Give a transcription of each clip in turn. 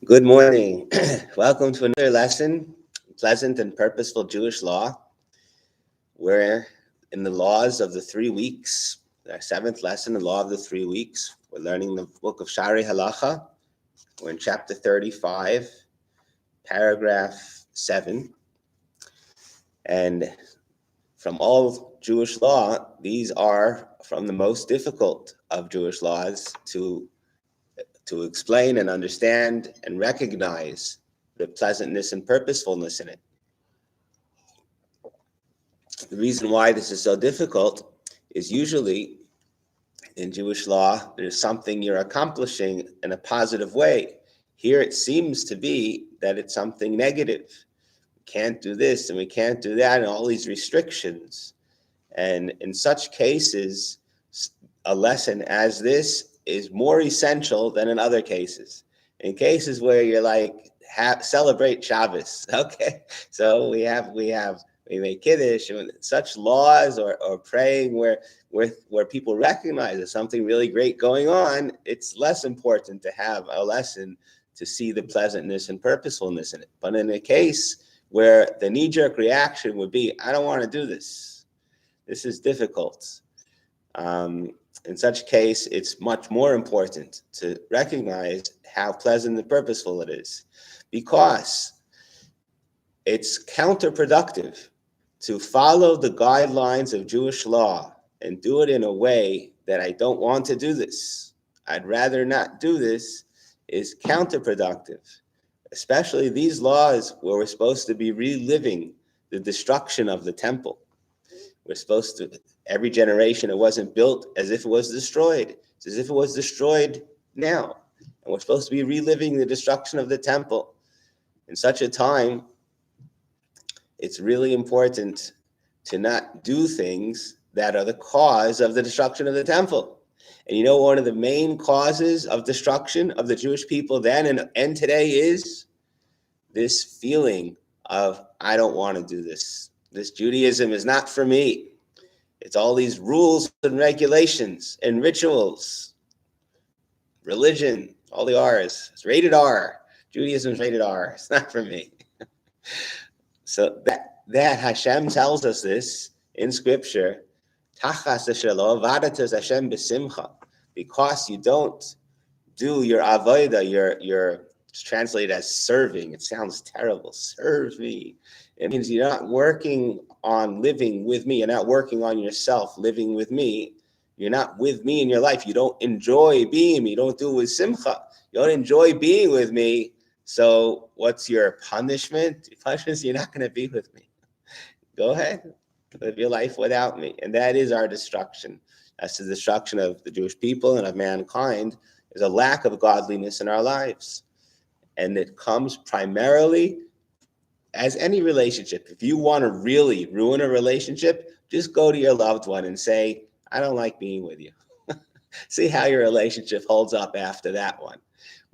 Good morning. Welcome to another lesson, Pleasant and Purposeful Jewish Law. We're in the laws of the 3 weeks, our seventh lesson, the law of the 3 weeks. We're learning the book of Shari Halacha. We're in chapter 35, paragraph 7. And from all Jewish law, these are from the most difficult of Jewish laws to explain and understand and recognize the pleasantness and purposefulness in it. The reason why this is so difficult is usually in Jewish law, there's something you're accomplishing in a positive way. Here it seems to be that it's something negative. We can't do this and we can't do that, and all these restrictions. And in such cases, a lesson as this is more essential than in other cases. In cases where you're like, celebrate Shabbos, okay? So we make Kiddush, and such laws or praying where people recognize there's something really great going on. It's less important to have a lesson to see the pleasantness and purposefulness in it. But in a case where the knee-jerk reaction would be, I don't want to do this. This is difficult. In such case, it's much more important to recognize how pleasant and purposeful it is, because it's counterproductive to follow the guidelines of Jewish law and do it in a way that I don't want to do this, I'd rather not do this, is counterproductive. Especially these laws where we're supposed to be reliving the destruction of the temple. We're supposed to, every generation, it wasn't built as if it was destroyed. It's as if it was destroyed now. And we're supposed to be reliving the destruction of the temple. In such a time, it's really important to not do things that are the cause of the destruction of the temple. And you know, one of the main causes of destruction of the Jewish people then and today is this feeling of, I don't want to do this. This Judaism is not for me. It's all these rules and regulations and rituals, religion, all the R's. It's rated R. Judaism is rated R. It's not for me. So that Hashem tells us this in Scripture, because you don't do your avodah, your it's translated as serving. It sounds terrible. Serve me. It means you're not working on living with me. You're not working on yourself living with me. You're not with me in your life. You don't enjoy being me. You don't do it with simcha. You don't enjoy being with me. So what's your punishment? Your punishment is you're not going to be with me. Go ahead. Live your life without me. And that is our destruction. That's the destruction of the Jewish people and of mankind. There's a lack of godliness in our lives. And it comes primarily as any relationship. If you want to really ruin a relationship, just go to your loved one and say, I don't like being with you. See how your relationship holds up after that one.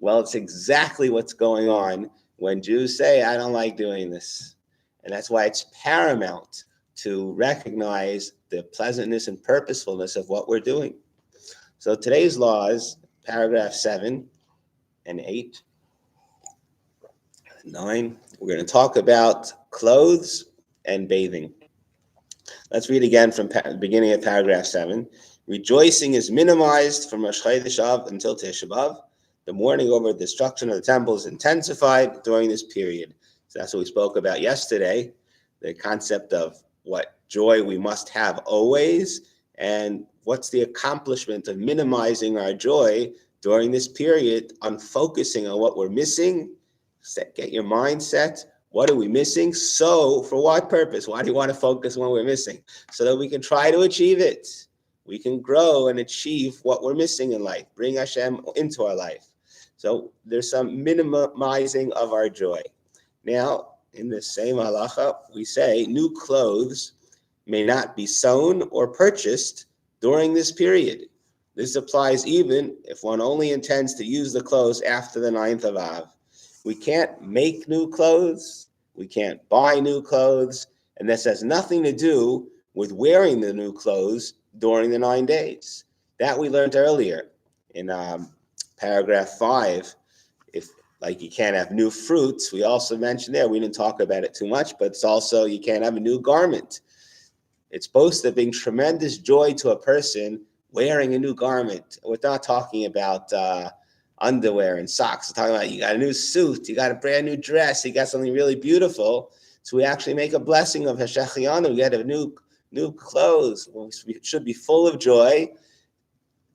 Well, it's exactly what's going on when Jews say, I don't like doing this. And that's why it's paramount to recognize the pleasantness and purposefulness of what we're doing. So today's laws, paragraph 7 and 8, 9, we're going to talk about clothes and bathing. Let's read again from the beginning of paragraph 7. Rejoicing is minimized from Rosh Chodesh Av until Tisha B'Av. The mourning over the destruction of the temple is intensified during this period. So that's what we spoke about yesterday, the concept of what joy we must have always, and what's the accomplishment of minimizing our joy during this period on focusing on what we're missing. Get your mind set. What are we missing? So for what purpose? Why do you want to focus when we're missing? So that we can try to achieve it. We can grow and achieve what we're missing in life. Bring Hashem into our life. So there's some minimizing of our joy. Now, in the same halacha, we say new clothes may not be sewn or purchased during this period. This applies even if one only intends to use the clothes after the 9th of Av. We can't make new clothes. We can't buy new clothes. And this has nothing to do with wearing the new clothes during the 9 days. That we learned earlier in paragraph 5, if like you can't have new fruits, we also mentioned there, we didn't talk about it too much, but it's also you can't have a new garment. It's supposed to bring tremendous joy to a person wearing a new garment. We're not talking about underwear and socks. We're talking about you got a new suit, you got a brand new dress, you got something really beautiful. So we actually make a blessing of Hashechayanu. We get a new clothes. We should be full of joy.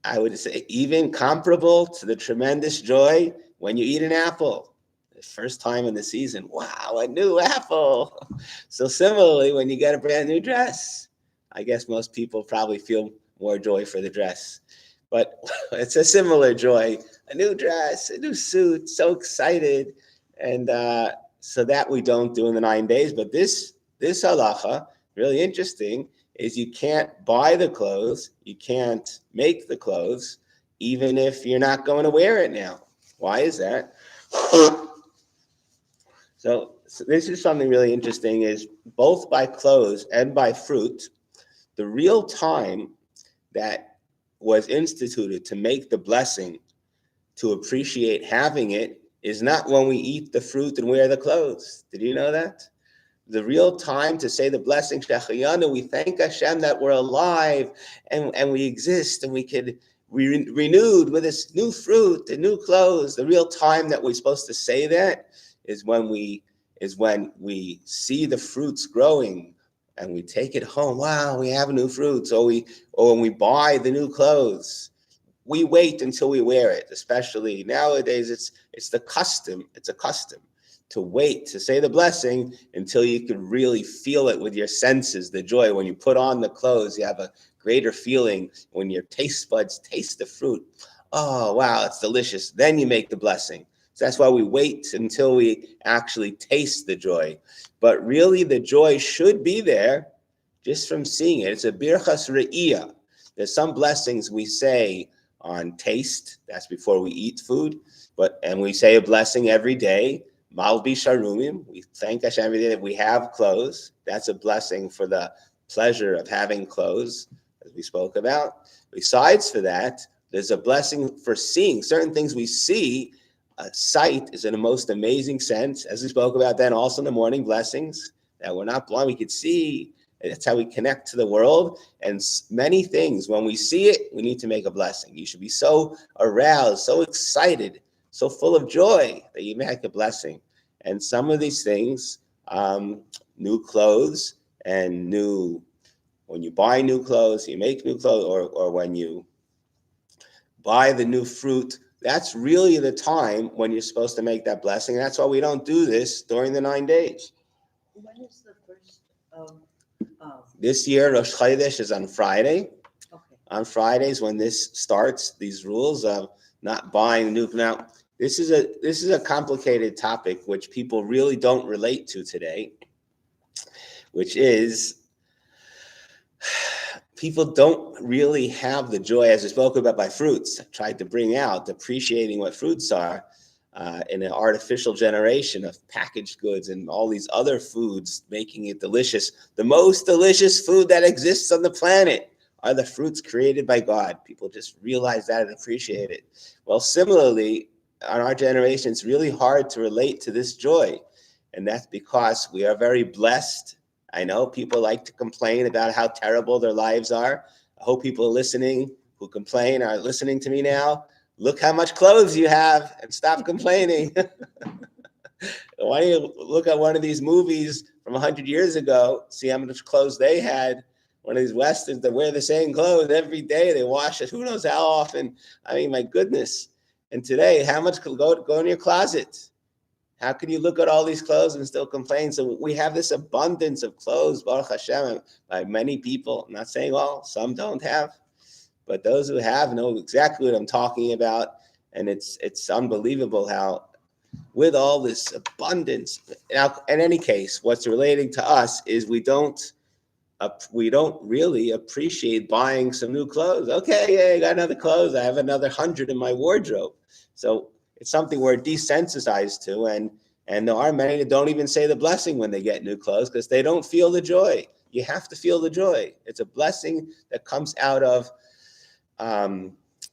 I would say even comparable to the tremendous joy when you eat an apple. The first time in the season, wow, a new apple. So similarly, when you get a brand new dress, I guess most people probably feel more joy for the dress. But it's a similar joy, a new dress, a new suit, so excited. And so that we don't do in the 9 days. But this halacha, really interesting, is you can't buy the clothes, you can't make the clothes, even if you're not going to wear it now. Why is that? So this is something really interesting, is both by clothes and by fruit, the real time that was instituted to make the blessing, to appreciate having it, is not when we eat the fruit and wear the clothes. Did you know that? The real time to say the blessing, Shechayanu, we thank Hashem that we're alive and we exist and we could be renewed with this new fruit and new clothes. The real time that we're supposed to say that is when we see the fruits growing and we take it home. Wow, we have new fruits. Or when we buy the new clothes. We wait until we wear it, especially nowadays. It's the custom. It's a custom to wait to say the blessing until you can really feel it with your senses, the joy. When you put on the clothes, you have a greater feeling when your taste buds taste the fruit. Oh, wow, it's delicious. Then you make the blessing. So that's why we wait until we actually taste the joy. But really, the joy should be there just from seeing it. It's a birchas re'iyah. There's some blessings we say on taste. That's before we eat food. And we say a blessing every day. Malbi Sharumim, we thank Hashem every day that we have clothes. That's a blessing for the pleasure of having clothes, as we spoke about. Besides for that, there's a blessing for seeing certain things we see. Sight is in the most amazing sense, as we spoke about then also in the morning, blessings, that we're not blind, we could see. That's how we connect to the world. And many things, when we see it, we need to make a blessing. You should be so aroused, so excited, so full of joy that you make a blessing. And some of these things, new clothes and when you buy new clothes, you make new clothes, or when you buy the new fruit, that's really the time when you're supposed to make that blessing. That's why we don't do this during the 9 days. When is the first of this year, Rosh Chodesh is on Friday. Okay. On Fridays when this starts, these rules of not buying new. Now, this is a complicated topic which people really don't relate to today, which is people don't really have the joy, as I spoke about by fruits. I tried to bring out appreciating what fruits are in an artificial generation of packaged goods and all these other foods, making it delicious. The most delicious food that exists on the planet are the fruits created by God. People just realize that and appreciate it. Well, similarly, on our generation, it's really hard to relate to this joy. And that's because we are very blessed. I know people like to complain about how terrible their lives are. I hope people listening who complain are listening to me now. Look how much clothes you have and stop complaining. Why don't you look at one of these movies from 100 years ago, see how much clothes they had. One of these Westerns that wear the same clothes every day. They wash it who knows how often. I mean, my goodness. And today, how much could go in your closet? How can you look at all these clothes and still complain? So we have this abundance of clothes, Baruch Hashem, by many people. I'm not saying all, some don't have. But those who have know exactly what I'm talking about. And it's unbelievable how with all this abundance, now, in any case, what's relating to us is we don't really appreciate buying some new clothes. Okay, yeah, I got another clothes. I have another 100 in my wardrobe. So it's something we're desensitized to. And there are many that don't even say the blessing when they get new clothes because they don't feel the joy. You have to feel the joy. It's a blessing that comes out of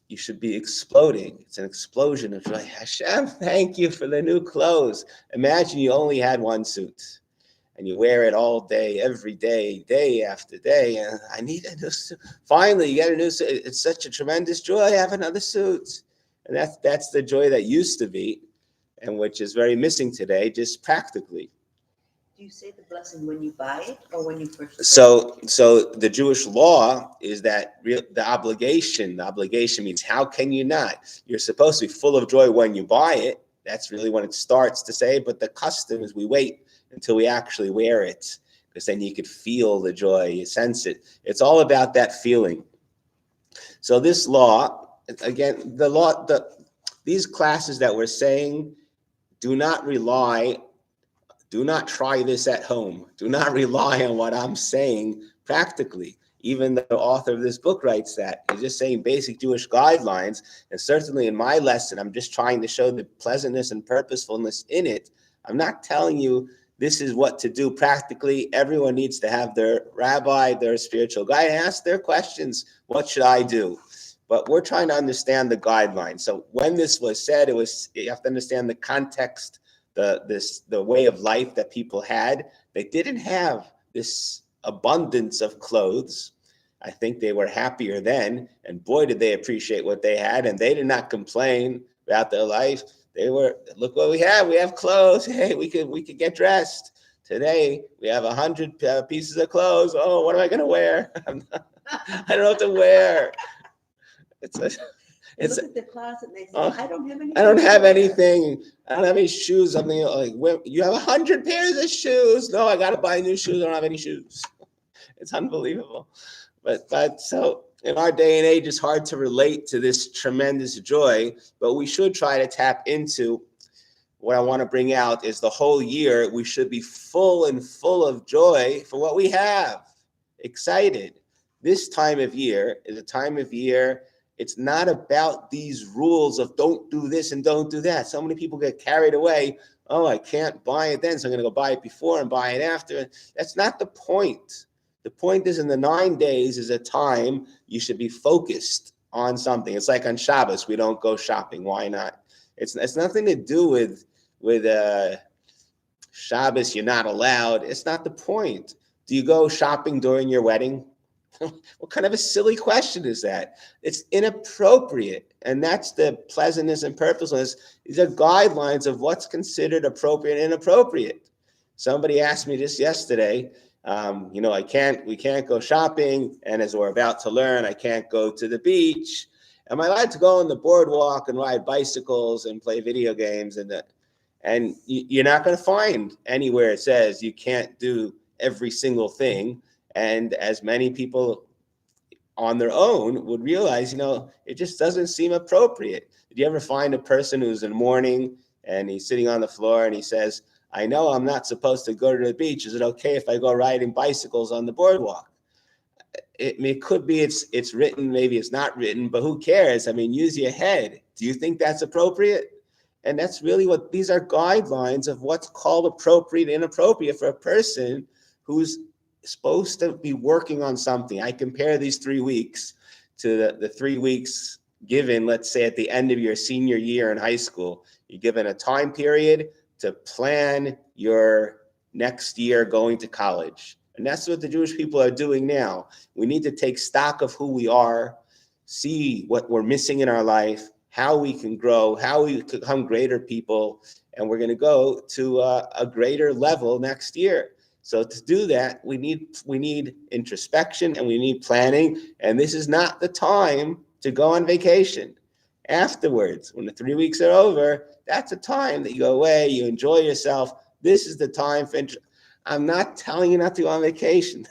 you should be exploding. It's an explosion of joy. Hashem, thank you for the new clothes. Imagine you only had one suit and you wear it all day, every day, day after day. And I need a new suit. Finally, you get a new suit. It's such a tremendous joy. I have another suit. And that's the joy that used to be, and which is very missing today, just practically. Do you say the blessing when you buy it or when you first? So the Jewish law is that the obligation means how can you not? You're supposed to be full of joy when you buy it. That's really when it starts to say, but the custom is we wait until we actually wear it, because then you could feel the joy, you sense it. It's all about that feeling. So this law, again, these classes that we're saying, do not try this at home. Do not rely on what I'm saying practically. Even the author of this book writes that. He's just saying basic Jewish guidelines. And certainly in my lesson, I'm just trying to show the pleasantness and purposefulness in it. I'm not telling you this is what to do practically. Everyone needs to have their rabbi, their spiritual guide, ask their questions. What should I do? But we're trying to understand the guidelines. So when this was said, you have to understand the context, the way of life that people had. They didn't have this abundance of clothes. I think they were happier then, and boy, did they appreciate what they had, and they did not complain about their life. They were, look what we have. We have clothes. Hey, we could get dressed. Today, we have 100 pieces of clothes. Oh, what am I going to wear? I don't know what to wear. They look at the closet and they say, I don't have anything. I don't have anything. I don't have any shoes. Something like, you have 100 pairs of shoes. No, I got to buy new shoes. I don't have any shoes. It's unbelievable. But so in our day and age, it's hard to relate to this tremendous joy, but we should try to tap into what I want to bring out is the whole year. We should be full of joy for what we have, excited. This time of year is a time of year. It's not about these rules of don't do this and don't do that. So many people get carried away. Oh, I can't buy it then, so I'm going to go buy it before and buy it after. That's not the point. The point is in the 9 days is a time you should be focused on something. It's like on Shabbos, we don't go shopping. Why not? It's nothing to do with Shabbos, you're not allowed. It's not the point. Do you go shopping during your wedding? What kind of a silly question is that? It's inappropriate. And that's the pleasantness and purposefulness. These are guidelines of what's considered appropriate and inappropriate. Somebody asked me just yesterday, we can't go shopping. And as we're about to learn, I can't go to the beach. Am I allowed to go on the boardwalk and ride bicycles and play video games? And you're not going to find anywhere it says you can't do every single thing. And as many people on their own would realize, it just doesn't seem appropriate. Did you ever find a person who's in the morning and he's sitting on the floor and he says, I know I'm not supposed to go to the beach. Is it okay if I go riding bicycles on the boardwalk? It could be it's written, maybe it's not written, but who cares? I mean, use your head. Do you think that's appropriate? And that's really what these are guidelines of what's called appropriate and inappropriate for a person who's supposed to be working on something. I compare these 3 weeks to the 3 weeks given, let's say, at the end of your senior year in high school. You're given a time period to plan your next year going to college. And that's what the Jewish people are doing now. We need to take stock of who we are, see what we're missing in our life, how we can grow, how we become greater people, and we're going to go to a greater level next year. So to do that, we need introspection and we need planning. And this is not the time to go on vacation. Afterwards, when the 3 weeks are over, that's a time that you go away, you enjoy yourself. This is the time for. I'm not telling you not to go on vacation.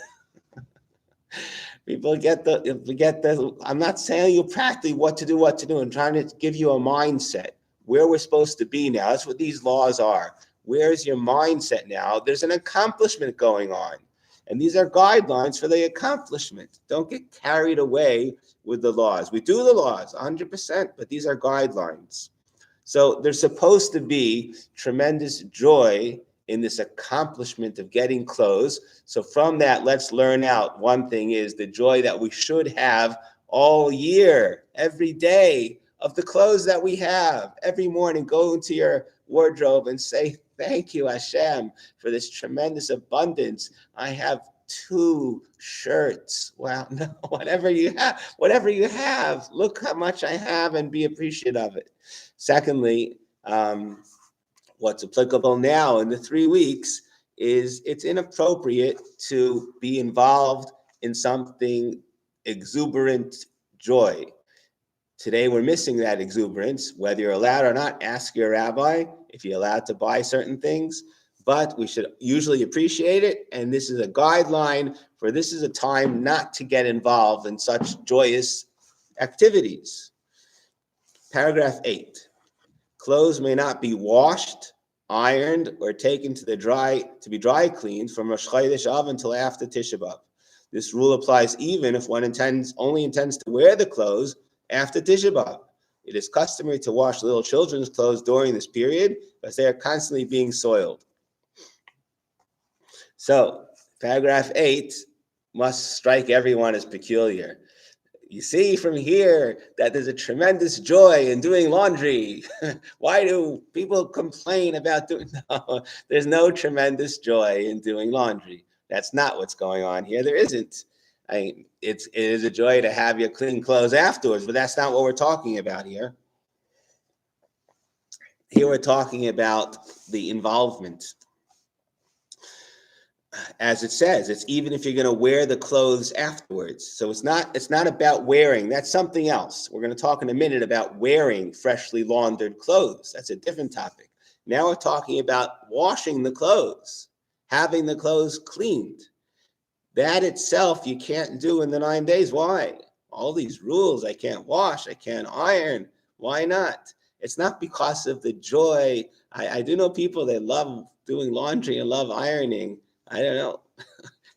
People get the. I'm not telling you practically what to do. I'm trying to give you a mindset where we're supposed to be now. That's what these laws are. Where's your mindset now? There's an accomplishment going on. And these are guidelines for the accomplishment. Don't get carried away with the laws. We do the laws 100%, but these are guidelines. So there's supposed to be tremendous joy in this accomplishment of getting clothes. So from that, let's learn out. One thing is the joy that we should have all year, every day of the clothes that we have. Every morning, go into your wardrobe and say, thank you, Hashem, for this tremendous abundance. I have 2 shirts. Wow, no, whatever you have, look how much I have and be appreciative of it. Secondly, what's applicable now in the 3 weeks is it's inappropriate to be involved in something exuberant joy. Today, we're missing that exuberance. Whether you're allowed or not, ask your rabbi if you're allowed to buy certain things, but we should usually appreciate it. And this is a guideline for this is a time not to get involved in such joyous activities. Paragraph 8, clothes may not be washed, ironed, or taken to be dry cleaned from Rosh Chodesh Av until after Tisha B'Av. This rule applies even if one only intends to wear the clothes after Tisha B'Av. It is customary to wash little children's clothes during this period because they are constantly being soiled. So, paragraph 8 must strike everyone as peculiar. You see from here that there's a tremendous joy in doing laundry. Why do people complain about doing? No, there's no tremendous joy in doing laundry. That's not what's going on here. There isn't. It is a joy to have your clean clothes afterwards, but that's not what we're talking about here. Here we're talking about the involvement. As it says, it's even if you're going to wear the clothes afterwards. So it's not about wearing. That's something else. We're going to talk in a minute about wearing freshly laundered clothes. That's a different topic. Now we're talking about washing the clothes, having the clothes cleaned. That itself you can't do in the 9 days. Why? All these rules. I can't wash. I can't iron. Why not? It's not because of the joy. I do know people that love doing laundry and love ironing. I don't know.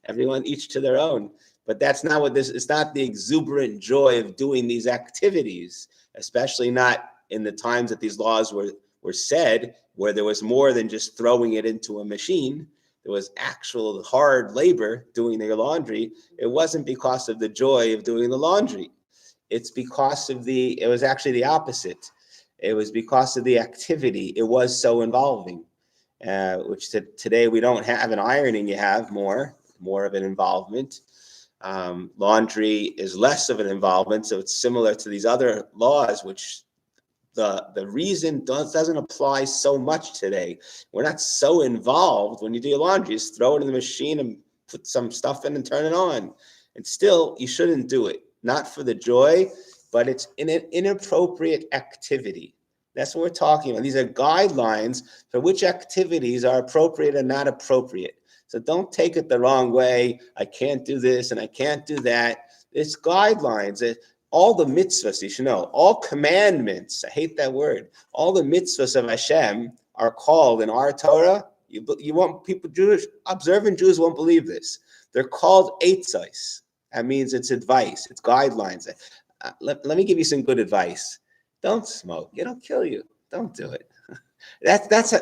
Everyone each to their own. But that's not what this, it's not the exuberant joy of doing these activities, especially not in the times that these laws were said, where there was more than just throwing it into a machine. There was actual hard labor doing their laundry. It wasn't because of the joy of doing the laundry. It's because of it was actually the opposite. It was because of the activity. It was so involving. Which today we don't have an ironing, you have more of an involvement. Laundry is less of an involvement, so it's similar to these other laws, which the reason doesn't apply so much today. We're not so involved when you do your laundry. Just throw it in the machine and put some stuff in and turn it on. And still, you shouldn't do it. Not for the joy, but it's an inappropriate activity. That's what we're talking about. These are guidelines for which activities are appropriate and not appropriate. So don't take it the wrong way. I can't do this and I can't do that. It's guidelines. All the mitzvahs, you should know, all commandments, I hate that word, all the mitzvahs of Hashem are called in our Torah. You want people, observant Jews won't believe this. They're called eitzos. That means it's advice, it's guidelines. Let me give you some good advice. Don't smoke. It'll kill you. Don't do it. That's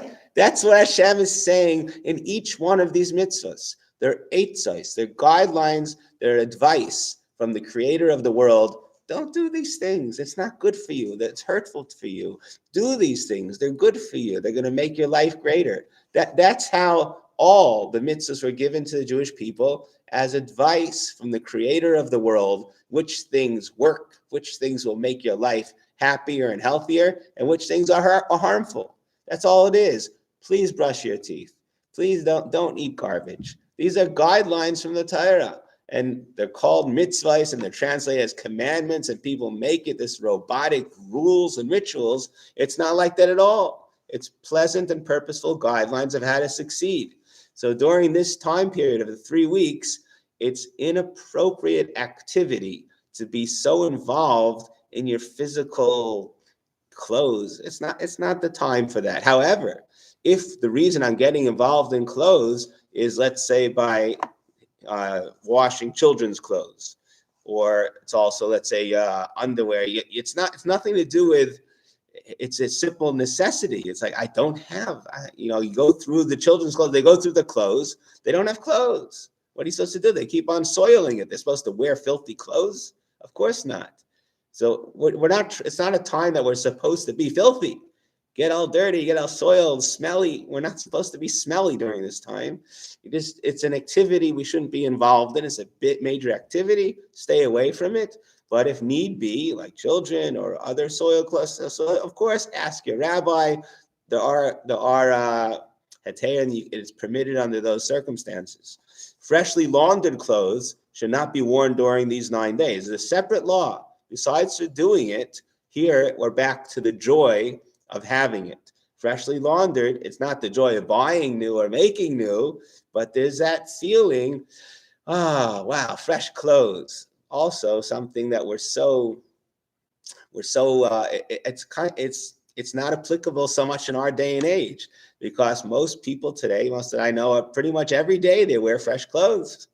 what Hashem is saying in each one of these mitzvahs. They're eitzos. They're guidelines. They're advice from the creator of the world. Don't do these things. It's not good for you. That's hurtful for you. Do these things. They're good for you. They're going to make your life greater. That's how all the mitzvahs were given to the Jewish people as advice from the creator of the world, which things work, which things will make your life happier and healthier, and which things are harmful. That's all it is. Please brush your teeth. Please don't eat garbage. These are guidelines from the Torah, and they're called mitzvahs, and they're translated as commandments, and people make it this robotic rules and rituals. It's not like that at all. It's pleasant and purposeful guidelines of how to succeed. So during this time period of the 3 weeks, it's inappropriate activity to be so involved in your physical clothes. It's not the time for that. However, if the reason I'm getting involved in clothes is, let's say, by washing children's clothes, or it's also, let's say, underwear. It's nothing to do with. It's a simple necessity. It's like I don't have. You go through the children's clothes. They go through the clothes. They don't have clothes. What are you supposed to do? They keep on soiling it. They're supposed to wear filthy clothes. Of course not. So we're not, it's not a time that we're supposed to be filthy, get all dirty, get all soiled, smelly. We're not supposed to be smelly during this time. It's an activity we shouldn't be involved in. It's a bit major activity. Stay away from it. But if need be, like children or other soil clusters, so of course, ask your rabbi. There are heter, and it's permitted under those circumstances. Freshly laundered clothes should not be worn during these 9 days. It's a separate law. Besides for doing it, here we're back to the joy of having it. Freshly laundered, it's not the joy of buying new or making new, but there's that feeling, wow, fresh clothes. Also, something that it's not applicable so much in our day and age, because most people today, most that I know, pretty much every day they wear fresh clothes.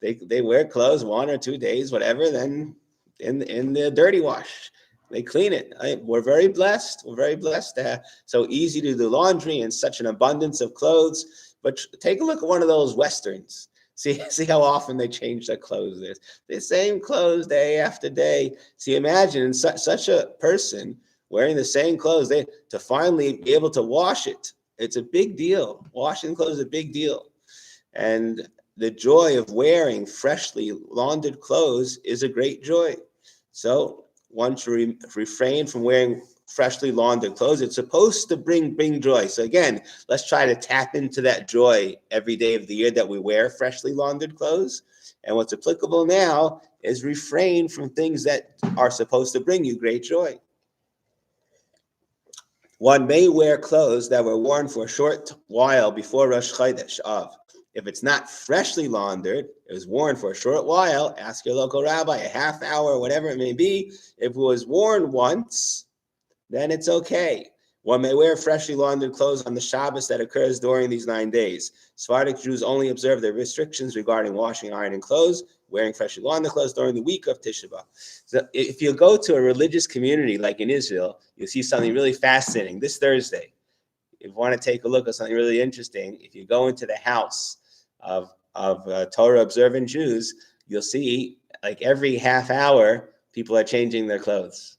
They wear clothes 1 or 2 days, whatever, then in the dirty wash, they clean it. We're very blessed. We're very blessed to have so easy to do laundry and such an abundance of clothes. But take a look at one of those Westerns. See how often they change their clothes. There's the same clothes day after day. See, imagine such a person wearing the same clothes, to finally be able to wash it. It's a big deal. Washing clothes is a big deal. And the joy of wearing freshly laundered clothes is a great joy. So one should refrain from wearing freshly laundered clothes. It's supposed to bring joy. So again, let's try to tap into that joy every day of the year that we wear freshly laundered clothes. And what's applicable now is refrain from things that are supposed to bring you great joy. One may wear clothes that were worn for a short while before Rosh Chodesh Av. If it's not freshly laundered, it was worn for a short while, ask your local rabbi, a half hour, whatever it may be. If it was worn once, then it's okay. One may wear freshly laundered clothes on the Shabbos that occurs during these 9 days. Sephardic Jews only observe the restrictions regarding washing, ironing clothes, wearing freshly laundered clothes during the week of Tisha B'Av. So if you go to a religious community like in Israel, you'll see something really fascinating. This Thursday, if you want to take a look at something really interesting, if you go into the house of Torah observant Jews, you'll see like every half hour, people are changing their clothes.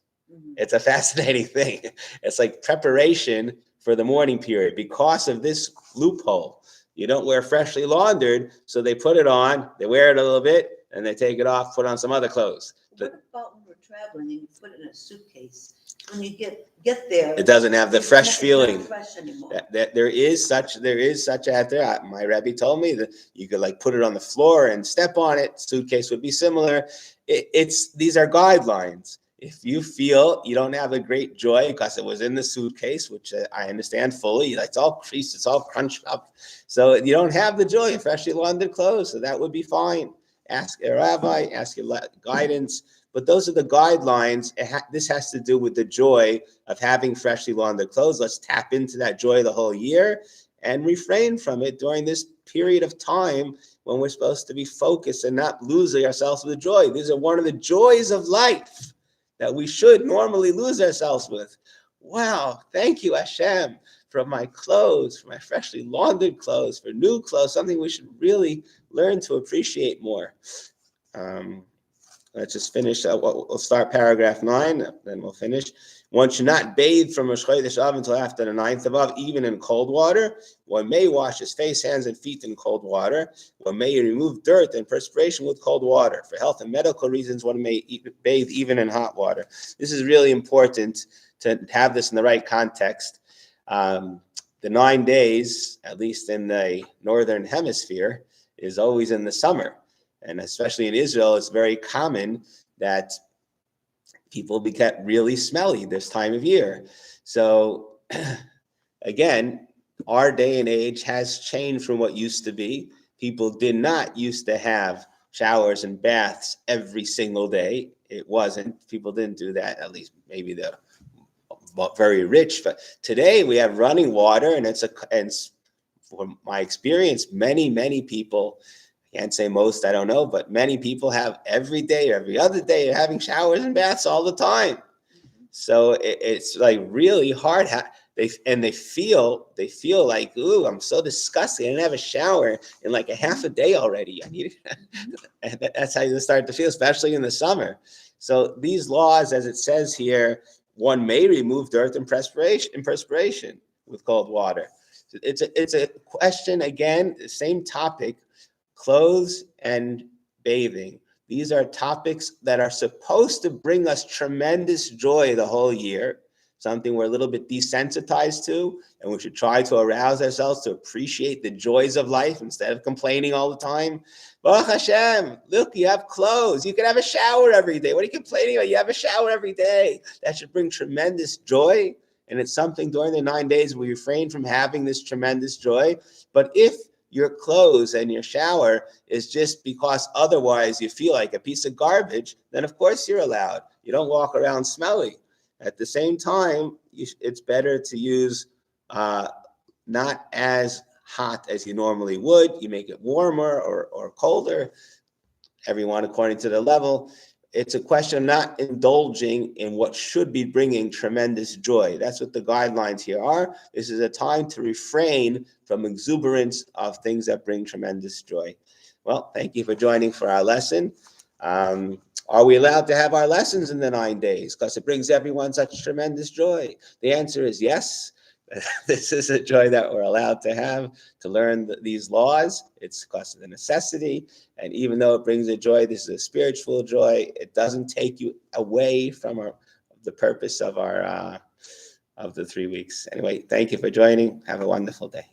It's a fascinating thing. It's like preparation for the mourning period. Because of this loophole, you don't wear freshly laundered, so they put it on, they wear it a little bit, and they take it off, put on some other clothes. What about when we're traveling and you put it in a suitcase? When you get there, it doesn't have the fresh feeling. It's not fresh anymore. There is such out there. My Rebbe told me that you could like put it on the floor and step on it. Suitcase would be similar. These are guidelines. If you feel you don't have a great joy because it was in the suitcase, which I understand fully, it's all creased, it's all crunched up, so you don't have the joy of freshly laundered clothes, so that would be fine. Ask a rabbi, ask your guidance, but those are the guidelines. This has to do with the joy of having freshly laundered clothes. Let's tap into that joy the whole year and refrain from it during this period of time when we're supposed to be focused and not losing ourselves with joy. These are one of the joys of life that we should normally lose ourselves with. Wow, thank you, Hashem, for my clothes, for my freshly laundered clothes, for new clothes, something we should really learn to appreciate more. Let's just finish. We'll start paragraph 9, then we'll finish. One should not bathe from Rosh Chodesh Av until after the 9th of Av, even in cold water. One may wash his face, hands, and feet in cold water. One may remove dirt and perspiration with cold water. For health and medical reasons, one may bathe even in hot water. This is really important to have this in the right context. The 9 days, at least in the northern hemisphere, is always in the summer. And especially in Israel, it's very common that people get really smelly this time of year. So again, our day and age has changed from what used to be. People did not used to have showers and baths every single day. It wasn't. People didn't do that, at least maybe the very rich. But today we have running water, and from my experience, many people, I can't say most, I don't know, but many people have every day or every other day having showers and baths all the time. So it's like really hard. They feel like, ooh, I'm so disgusting. I didn't have a shower in like a half a day already. I need and that's how you start to feel, especially in the summer. So these laws, as it says here, one may remove dirt and perspiration with cold water. It's a question, again, the same topic, clothes and bathing. These are topics that are supposed to bring us tremendous joy the whole year, something we're a little bit desensitized to, and we should try to arouse ourselves to appreciate the joys of life instead of complaining all the time. Baruch Hashem, look, you have clothes. You can have a shower every day. What are you complaining about? You have a shower every day. That should bring tremendous joy. And it's something during the 9 days we refrain from having this tremendous joy. But if your clothes and your shower is just because otherwise you feel like a piece of garbage, then of course you're allowed. You don't walk around smelly. At the same time, it's better to use not as hot as you normally would. You make it warmer or colder, everyone according to the level. It's a question of not indulging in what should be bringing tremendous joy. That's what the guidelines here are. This is a time to refrain from exuberance of things that bring tremendous joy. Well, thank you for joining for our lesson. Are we allowed to have our lessons in the 9 days? Because it brings everyone such tremendous joy. The answer is yes. This is a joy that we're allowed to have, to learn these laws. It's because of the necessity. And even though it brings a joy, this is a spiritual joy. It doesn't take you away from the purpose of of the 3 weeks. Anyway, thank you for joining. Have a wonderful day.